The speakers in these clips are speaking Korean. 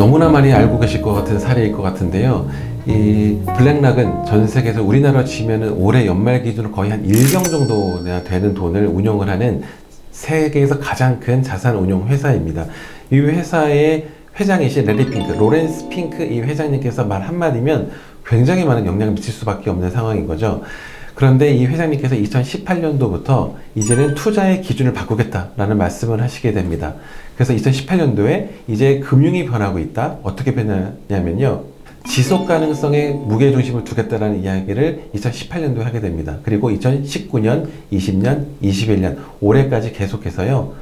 너무나 많이 알고 계실 것 같은 사례일 것 같은데요. 이 블랙락은 전 세계에서 우리나라 치면은 올해 연말 기준으로 거의 한 1경 정도나 되는 돈을 운용을 하는 세계에서 가장 큰 자산 운용 회사입니다. 이 회사의 회장이신 레리 핑크, 로렌스 핑크 이 회장님께서 말 한마디면 굉장히 많은 영향을 미칠 수밖에 없는 상황인 거죠. 그런데 이 회장님께서 2018년도부터 이제는 투자의 기준을 바꾸겠다라는 말씀을 하시게 됩니다. 그래서 2018년도에 이제 금융이 변하고 있다. 어떻게 변하냐면요. 지속 가능성에 무게중심을 두겠다라는 이야기를 2018년도에 하게 됩니다. 그리고 2019년, 20년, 21년, 올해까지 계속해서요.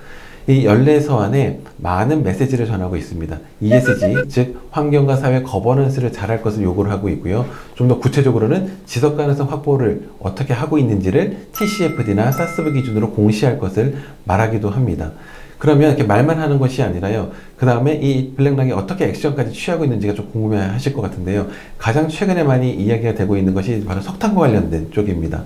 이 연례서안에 많은 메시지를 전하고 있습니다. ESG, 즉 환경과 사회 거버넌스를 잘할 것을 요구를 하고 있고요. 좀 더 구체적으로는 지속 가능성 확보를 어떻게 하고 있는지를 TCFD나 SASB 기준으로 공시할 것을 말하기도 합니다. 그러면 이렇게 말만 하는 것이 아니라요. 그 다음에 이 블랙락이 어떻게 액션까지 취하고 있는지가 좀 궁금해 하실 것 같은데요. 가장 최근에 많이 이야기가 되고 있는 것이 바로 석탄과 관련된 쪽입니다.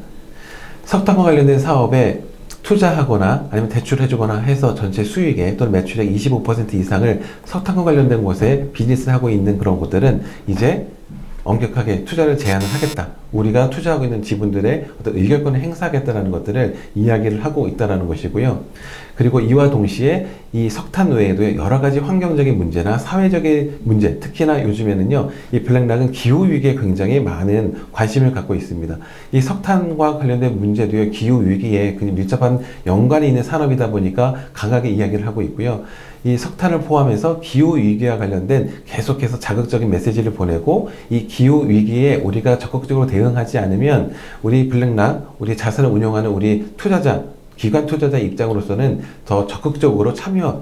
석탄과 관련된 사업에 투자하거나 아니면 대출해주거나 해서 전체 수익의 또는 매출의 25% 이상을 석탄과 관련된 곳에 비즈니스를 하고 있는 그런 곳들은 이제 엄격하게 투자를 제한을 하겠다. 우리가 투자하고 있는 지분들의 어떤 의결권을 행사하겠다는 것들을 이야기를 하고 있다는 것이고요. 그리고 이와 동시에 이 석탄 외에도 여러 가지 환경적인 문제나 사회적인 문제, 특히나 요즘에는요, 이 블랙락은 기후위기에 굉장히 많은 관심을 갖고 있습니다. 이 석탄과 관련된 문제도요, 기후위기에 밀접한 연관이 있는 산업이다 보니까 강하게 이야기를 하고 있고요. 이 석탄을 포함해서 기후위기와 관련된 계속해서 자극적인 메시지를 보내고 이 기후위기에 우리가 적극적으로 대응하지 않으면 우리 블랙락, 우리 자산을 운용하는 우리 투자자, 기관 투자자 입장으로서는 더 적극적으로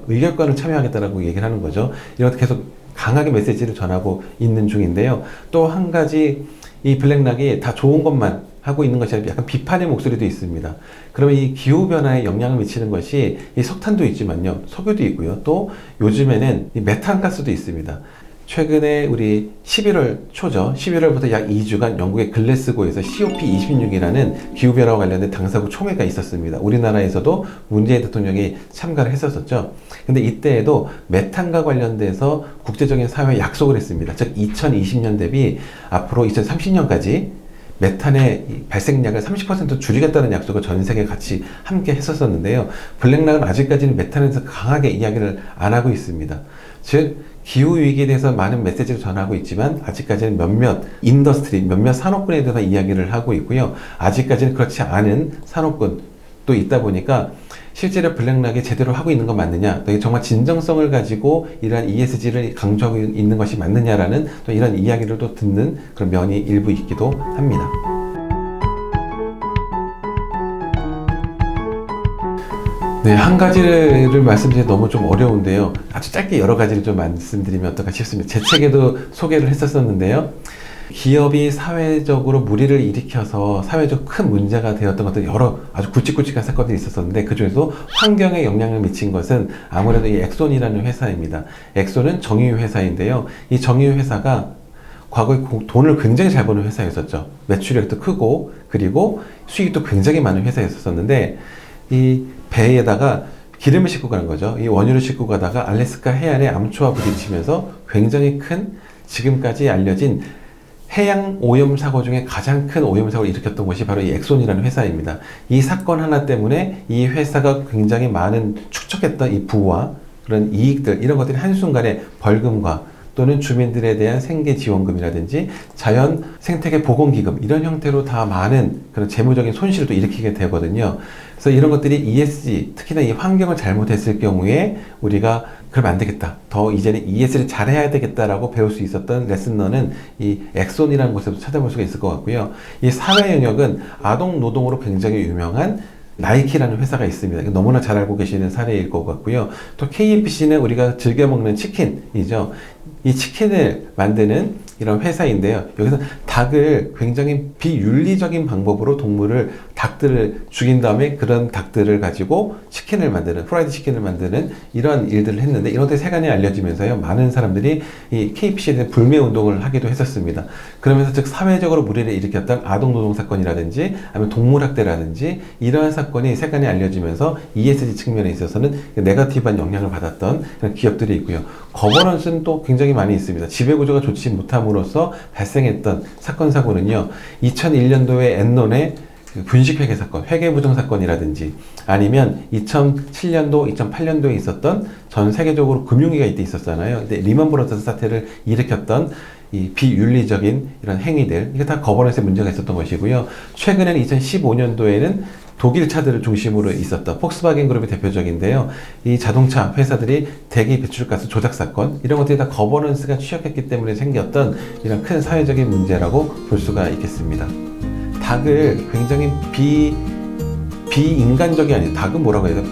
의결권을 참여하겠다라고 얘기를 하는 거죠. 이렇게 계속 강하게 메시지를 전하고 있는 중인데요. 또 한 가지 이 블랙락이 다 좋은 것만 하고 있는 것이 아니라 약간 비판의 목소리도 있습니다. 그러면 이 기후변화에 영향을 미치는 것이 이 석탄도 있지만요, 석유도 있고요. 또 요즘에는 이 메탄가스도 있습니다. 최근에 우리 11월 초죠. 11월부터 약 2주간 영국의 글래스고에서 COP26이라는 기후변화와 관련된 당사국 총회가 있었습니다. 우리나라에서도 문재인 대통령이 참가를 했었죠. 근데 이때에도 메탄과 관련돼서 국제적인 사회에 약속을 했습니다. 즉 2020년 대비 앞으로 2030년까지 메탄의 발생량을 30% 줄이겠다는 약속을 전 세계 같이 함께 했었는데요. 블랙락은 아직까지는 메탄에 대해서 강하게 이야기를 안 하고 있습니다. 즉 기후위기에 대해서 많은 메시지를 전하고 있지만 아직까지는 몇몇 산업군에 대해서 이야기를 하고 있고요. 아직까지는 그렇지 않은 산업군도 있다 보니까 실제로 블랙락이 제대로 하고 있는 건 맞느냐, 또 정말 진정성을 가지고 이러한 ESG를 강조하고 있는 것이 맞느냐라는 또 이런 이야기를 또 듣는 그런 면이 일부 있기도 합니다. 네, 한 가지를 말씀드리기 너무 좀 어려운데요. 아주 짧게 여러 가지를 좀 말씀드리면 어떨까 싶습니다. 제 책에도 소개를 했었는데요. 기업이 사회적으로 물의를 일으켜서 사회적 큰 문제가 되었던 것들 여러 아주 굵직굵직한 사건들이 있었는데 그 중에서도 환경에 영향을 미친 것은 아무래도 이 엑손이라는 회사입니다. 엑손은 정유유 회사인데요. 이 정유유 회사가 과거에 돈을 굉장히 잘 버는 회사였었죠. 매출액도 크고 그리고 수익도 굉장히 많은 회사였었는데 이 배에다가 기름을 싣고 가는 거죠. 이 원유를 싣고 가다가 알래스카 해안에 암초와 부딪히면서 굉장히 큰 지금까지 알려진 해양 오염 사고 중에 가장 큰 오염 사고를 일으켰던 것이 바로 이 엑손이라는 회사입니다. 이 사건 하나 때문에 이 회사가 굉장히 많은 축적했던 이 부와 그런 이익들 이런 것들이 한순간에 벌금과 또는 주민들에 대한 생계 지원금이라든지 자연 생태계 보건기금 이런 형태로 다 많은 그런 재무적인 손실을 또 일으키게 되거든요. 그래서 이런 것들이 ESG, 특히나 이 환경을 잘못했을 경우에 우리가 그러면 안 되겠다. 더 이제는 ESG를 잘해야 되겠다라고 배울 수 있었던 레슨러는 이 엑손이라는 곳에서 찾아볼 수가 있을 것 같고요. 이 사회 영역은 아동 노동으로 굉장히 유명한 나이키라는 회사가 있습니다. 너무나 잘 알고 계시는 사례일 것 같고요. 또 KFC는 우리가 즐겨 먹는 치킨이죠. 이 치킨을 만드는 이런 회사인데요. 여기서 닭을 굉장히 비윤리적인 방법으로 닭들을 죽인 다음에 그런 닭들을 가지고 프라이드 치킨을 만드는 이런 일들을 했는데 이런 데 세간에 알려지면서요. 많은 사람들이 이 KFC에 대한 불매 운동을 하기도 했었습니다. 그러면서 즉 사회적으로 물의를 일으켰던 아동노동 사건이라든지 아니면 동물학대라든지 이러한 사건이 세간에 알려지면서 ESG 측면에 있어서는 네거티브한 영향을 받았던 그런 기업들이 있고요. 거버넌스는 또 굉장히 굉장히 많이 있습니다. 지배구조가 좋지 못함으로써 발생했던 사건 사고는요, 2001년도에 엔론의 그 분식회계 사건, 회계부정 사건이라든지 아니면 2007년도, 2008년도에 있었던 전 세계적으로 금융위기가 이때 있었잖아요. 근데 리먼 브러더스 사태를 일으켰던 이 비윤리적인 이런 행위들, 이게 다 거버넌스에 문제가 있었던 것이고요. 최근에는 2015년도에는 독일 차들을 중심으로 있었던 폭스바겐 그룹이 대표적인데요. 이 자동차 회사들이 대기 배출가스 조작 사건, 이런 것들이 다 거버넌스가 취약했기 때문에 생겼던 이런 큰 사회적인 문제라고 볼 수가 있겠습니다. 닭을 굉장히 비인간적이 아니에요. 닭은 뭐라고 해야 돼요?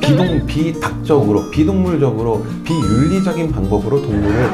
비닭적으로, 비동물적으로, 비윤리적인 방법으로 동물을